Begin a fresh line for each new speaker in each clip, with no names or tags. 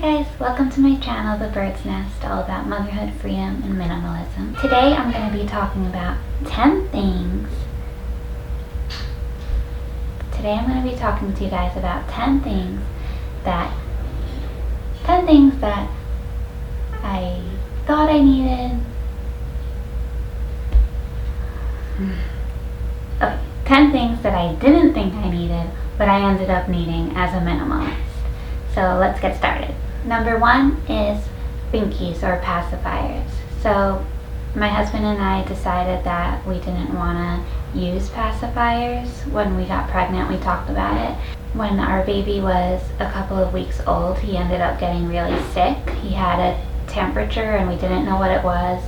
guys, welcome to my channel, The Bird's Nest, all about motherhood, freedom, and minimalism. Today I'm going to be talking about 10 things. Today I'm going to be talking to you guys about 10 things that I thought I needed. Okay, 10 things that I didn't think I needed, but I ended up needing as a minimalist. So let's get started. Number one is binkies or pacifiers. So my husband and I decided that we didn't want to use pacifiers. When we got pregnant, we talked about it. When our baby was a couple of weeks old, he ended up getting really sick. He had a temperature and we didn't know what it was.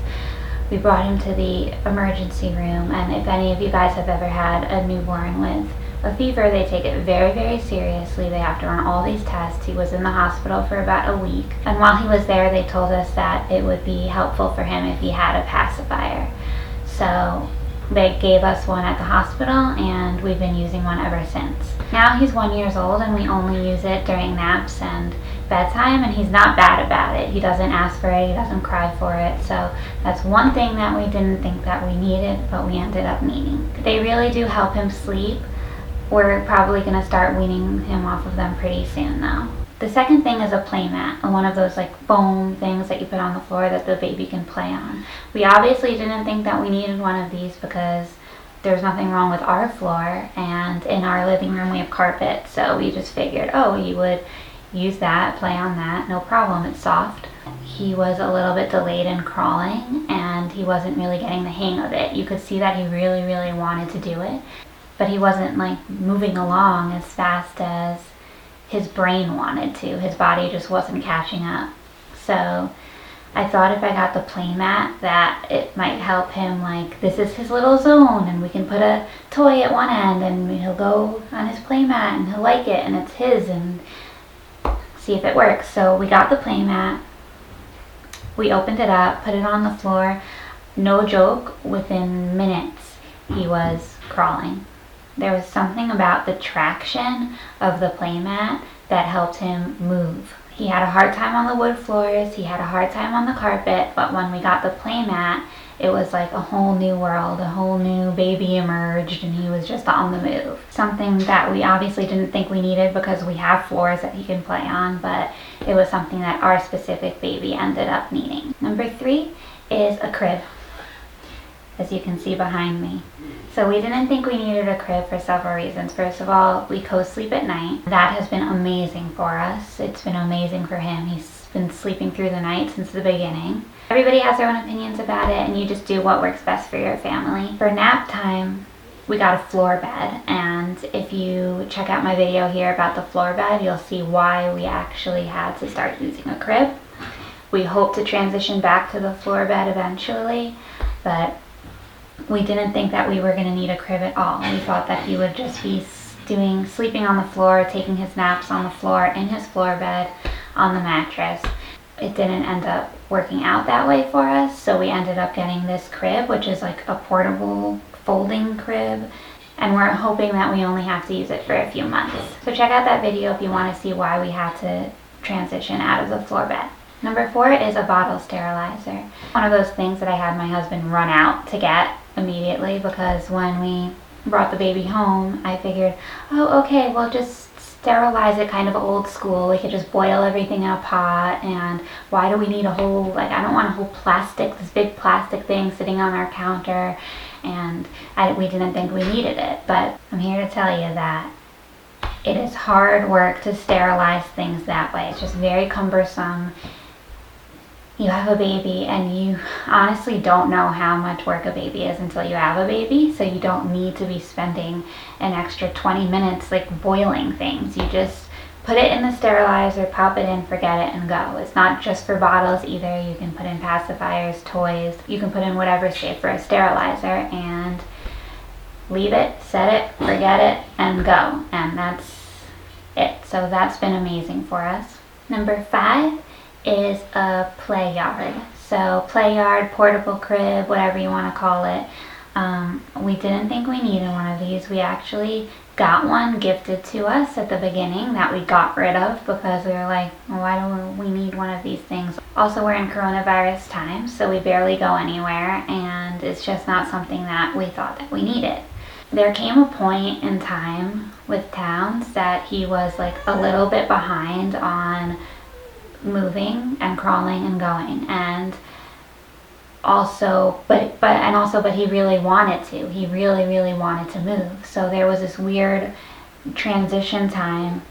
We brought him to the emergency room, and if any of you guys have ever had a newborn with a fever, they take it very, very seriously. They have to run all these tests. He was in the hospital for about a week, and while he was there, they told us that it would be helpful for him if he had a pacifier. So they gave us one at the hospital, and we've been using one ever since. Now he's 1 year old, and we only use it during naps and bedtime, and he's not bad about it. He doesn't ask for it, he doesn't cry for it. So that's one thing that we didn't think that we needed, but we ended up needing. They really do help him sleep. We're probably going to start weaning him off of them pretty soon though. The second thing is a playmat, one of those like foam things that you put on the floor that the baby can play on. We obviously didn't think that we needed one of these because there's nothing wrong with our floor, and in our living room we have carpet, so we just figured, oh, you would use that, play on that, no problem, it's soft. He was a little bit delayed in crawling and he wasn't really getting the hang of it. You could see that he really, really wanted to do it, but he wasn't like moving along as fast as his brain wanted to. His body just wasn't catching up. So I thought if I got the Playmat that it might help him, like this is his little zone and we can put a toy at one end and he'll go on his Playmat and he'll like it and it's his, and see if it works. So we got the Playmat, we opened it up, put it on the floor. No joke, within minutes he was crawling. There was something about the traction of the Playmat that helped him move. He had a hard time on the wood floors, he had a hard time on the carpet, but when we got the Playmat, it was like a whole new world, a whole new baby emerged, and he was just on the move. Something that we obviously didn't think we needed because we have floors that he can play on, but it was something that our specific baby ended up needing. Number 3 is a crib, as you can see behind me. So we didn't think we needed a crib for several reasons. First of all, we co-sleep at night. That has been amazing for us. It's been amazing for him. He's been sleeping through the night since the beginning. Everybody has their own opinions about it, and you just do what works best for your family. For nap time, we got a floor bed, and if you check out my video here about the floor bed, you'll see why we actually had to start using a crib. We hope to transition back to the floor bed eventually, but we didn't think that we were going to need a crib at all. We thought that he would just be sleeping on the floor, taking his naps on the floor, in his floor bed, on the mattress. It didn't end up working out that way for us, so we ended up getting this crib, which is like a portable folding crib, and we're hoping that we only have to use it for a few months. So check out that video if you want to see why we had to transition out of the floor bed. Number 4 is a bottle sterilizer. One of those things that I had my husband run out to get immediately, because when we brought the baby home, I figured, oh, okay, we'll just sterilize it kind of old school. We could just boil everything in a pot, and why do we need a whole, like, I don't want a whole this big plastic thing sitting on our counter, and we didn't think we needed it. But I'm here to tell you that it is hard work to sterilize things that way. It's just very cumbersome. You have a baby and you honestly don't know how much work a baby is until you have a baby, so you don't need to be spending an extra 20 minutes like boiling things. You just put it in the sterilizer, pop it in, forget it, and go. It's not just for bottles either. You can put in pacifiers, toys, you can put in whatever's safe for a sterilizer, and leave it, set it, forget it, and go. And that's it. So that's been amazing for us. Number 5 is a play yard. So play yard, portable crib, whatever you want to call it. We didn't think we needed one of these. We actually got one gifted to us at the beginning that we got rid of because we were like, well, why do we need one of these things? Also, we're in coronavirus times, so we barely go anywhere, and it's just not something that we thought that we needed. There came a point in time with Towns that he was like a little bit behind on moving and crawling and going, and also but he really wanted to. He really wanted to move. So there was this weird transition time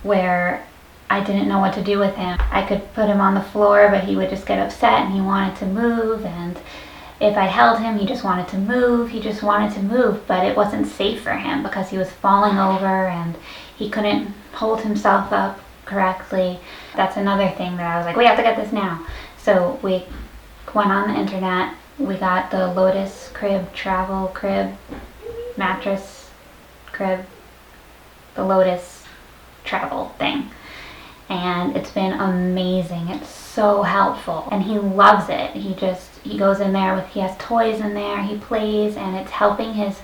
where I didn't know what to do with him. I could put him on the floor, but he would just get upset and he wanted to move, and if I held him, he just wanted to move. He just wanted to move, but it wasn't safe for him because he was falling over and he couldn't hold himself up correctly. That's another thing that I was like, we have to get this now. So we went on the internet. We got the Lotus crib, travel crib, mattress crib, the Lotus travel thing. And it's been amazing. It's so helpful, and he loves it. He goes in there he has toys in there, he plays, and it's helping his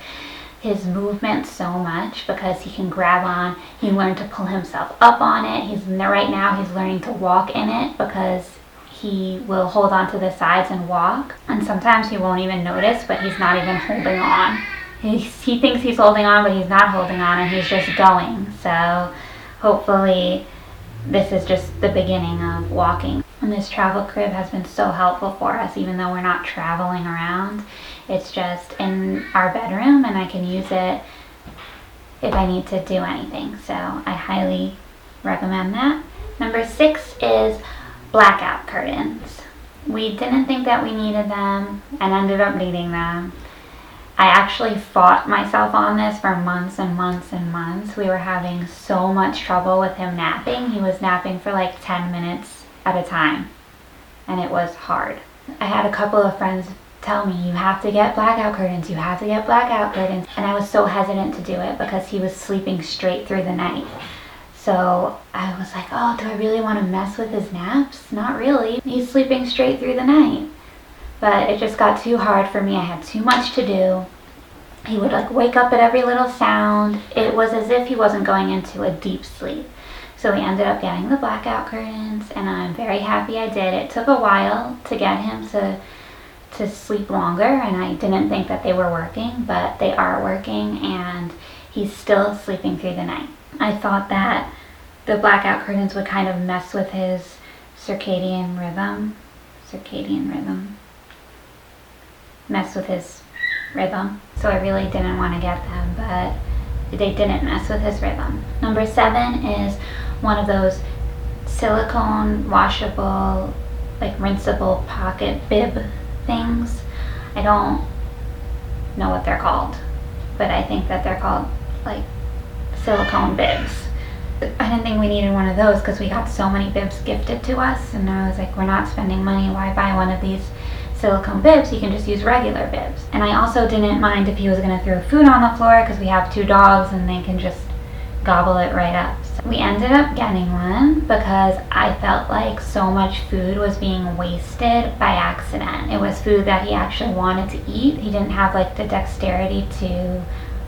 movement so much because he can grab on. He learned to pull himself up on it. Right now he's learning to walk in it because he will hold on to the sides and walk, and sometimes he won't even notice, but he's not even holding on. He thinks he's holding on, but he's not holding on, and he's just going. So hopefully this is just the beginning of walking. And this travel crib has been so helpful for us, even though we're not traveling around. It's just in our bedroom, and I can use it if I need to do anything. So I highly recommend that. Number 6 is blackout curtains. We didn't think that we needed them and ended up needing them. I actually fought myself on this for months and months and months. We were having so much trouble with him napping. He was napping for like 10 minutes at a time, and it was hard. I had a couple of friends tell me, you have to get blackout curtains, you have to get blackout curtains. And I was so hesitant to do it because he was sleeping straight through the night. So I was like, oh, do I really want to mess with his naps? Not really. He's sleeping straight through the night. But it just got too hard for me. I had too much to do. He would like wake up at every little sound. It was as if he wasn't going into a deep sleep. So we ended up getting the blackout curtains, and I'm very happy I did. It took a while to get him to sleep longer, and I didn't think that they were working, but they are working, and he's still sleeping through the night. I thought that the blackout curtains would kind of mess with his circadian rhythm. Mess with his rhythm. So I really didn't want to get them, but they didn't mess with his rhythm. Number 7 is one of those silicone washable, like rinsable pocket bib things. I don't know what they're called, but I think that they're called like silicone bibs. I didn't think we needed one of those because we got so many bibs gifted to us, and I was like, we're not spending money, why buy one of these silicone bibs? You can just use regular bibs. And I also didn't mind if he was going to throw food on the floor because we have 2 dogs and they can just gobble it right up. So we ended up getting one because I felt like so much food was being wasted by accident. It was food that he actually wanted to eat. He didn't have like the dexterity to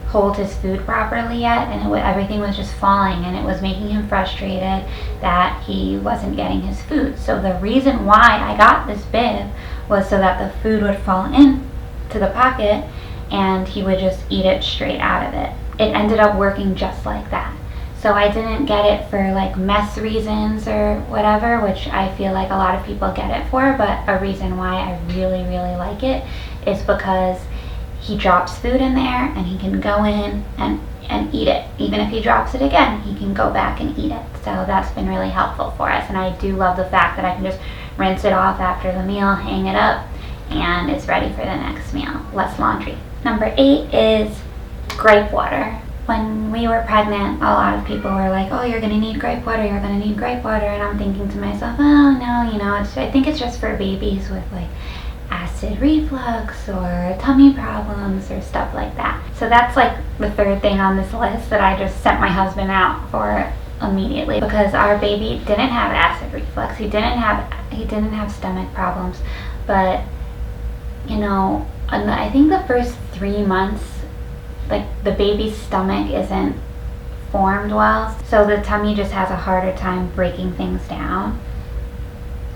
hold his food properly yet, and everything was just falling, and it was making him frustrated that he wasn't getting his food. So the reason why I got this bib was so that the food would fall into the pocket and he would just eat it straight out of it. It ended up working just like that. So I didn't get it for like mess reasons or whatever, which I feel like a lot of people get it for, but a reason why I really like it is because he drops food in there and he can go in and eat it. Even if he drops it again, he can go back and eat it. So that's been really helpful for us, and I do love the fact that I can just rinse it off after the meal, hang it up, and it's ready for the next meal. Less laundry. Number 8 is grape water. When we were pregnant, a lot of people were like, oh, you're gonna need grape water, you're gonna need grape water, and I'm thinking to myself, oh no, I think it's just for babies with like acid reflux or tummy problems or stuff like that. So that's like the 3rd thing on this list that I just sent my husband out for immediately, because our baby didn't have acid reflux. He didn't have stomach problems, but I think the first 3 months like the baby's stomach isn't formed well, so the tummy just has a harder time breaking things down.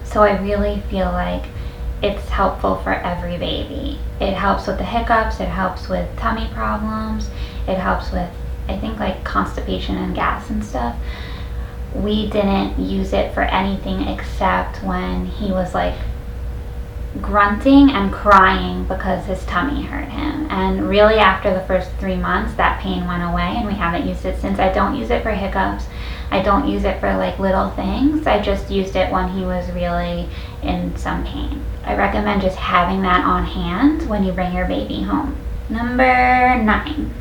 So I really feel like it's helpful for every baby. It helps with the hiccups, it helps with tummy problems, it helps with, I think, like constipation and gas and stuff. We didn't use it for anything except when he was like grunting and crying because his tummy hurt him. And really after the first 3 months that pain went away, and we haven't used it since. I don't use it for hiccups. I don't use it for like little things. I just used it when he was really in some pain. I recommend just having that on hand when you bring your baby home. Number 9.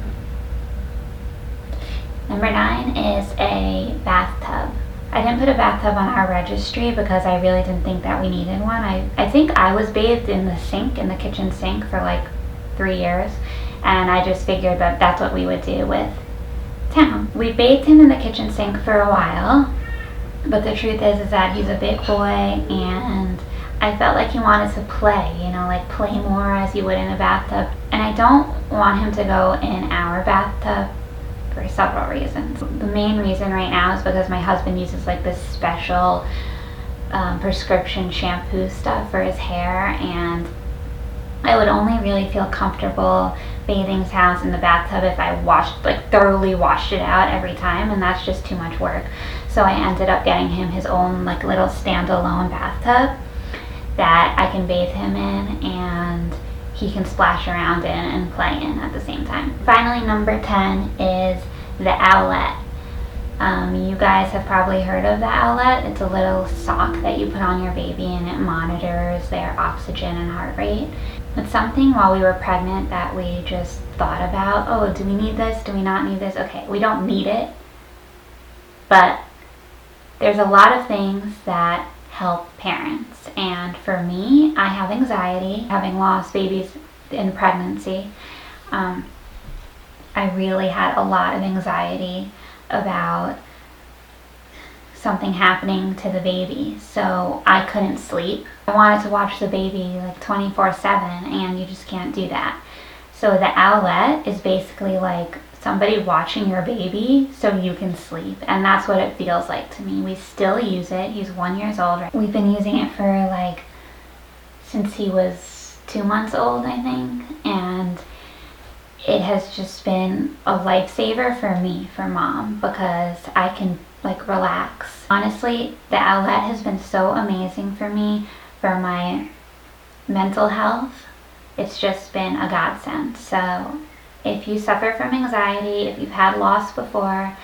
Number 9 is a bathtub. I didn't put a bathtub on our registry because I really didn't think that we needed one. I think I was bathed in the sink, in the kitchen sink, for like 3 years, and I just figured that that's what we would do with Tim. We bathed him in the kitchen sink for a while, but the truth is that he's a big boy, and I felt like he wanted to play, you know, like play more as you would in a bathtub. And I don't want him to go in our bathtub for several reasons. The main reason right now is because my husband uses like this special prescription shampoo stuff for his hair, and I would only really feel comfortable bathing his house in the bathtub if I thoroughly washed it out every time, and that's just too much work. So I ended up getting him his own like little standalone bathtub that I can bathe him in and he can splash around in and play in at the same time. Finally, number 10 is the Owlette. You guys have probably heard of the Owlette. It's a little sock that you put on your baby and it monitors their oxygen and heart rate. It's something while we were pregnant that we just thought about, oh, do we need this? Do we not need this? Okay, we don't need it, but there's a lot of things that help parents. And for me, I have anxiety, having lost babies in pregnancy. I really had a lot of anxiety about something happening to the baby, so I couldn't sleep. I wanted to watch the baby like 24/7, and you just can't do that. So the Owlette is basically like somebody watching your baby so you can sleep, and that's what it feels like to me. We still use it. He's 1 year old. We've been using it for like since he was 2 months old, I think, and it has just been a lifesaver for me, for mom, because I can like relax. Honestly, the Owlette has been so amazing for me for my mental health. It's just been a godsend. So if you suffer from anxiety, if you've had loss before,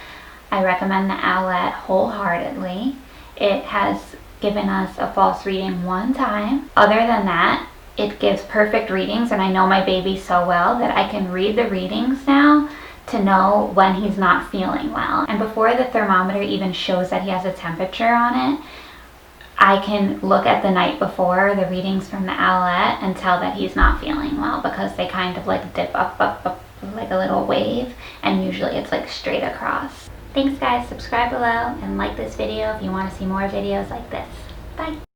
I recommend the Owlette wholeheartedly. It has given us a false reading 1 time. Other than that, it gives perfect readings, and I know my baby so well that I can read the readings now to know when he's not feeling well. And before the thermometer even shows that he has a temperature on it, I can look at the night before the readings from the Owlette and tell that he's not feeling well, because they kind of like dip up like a little wave, and usually it's like straight across. Thanks guys, subscribe below and like this video if you want to see more videos like this. Bye!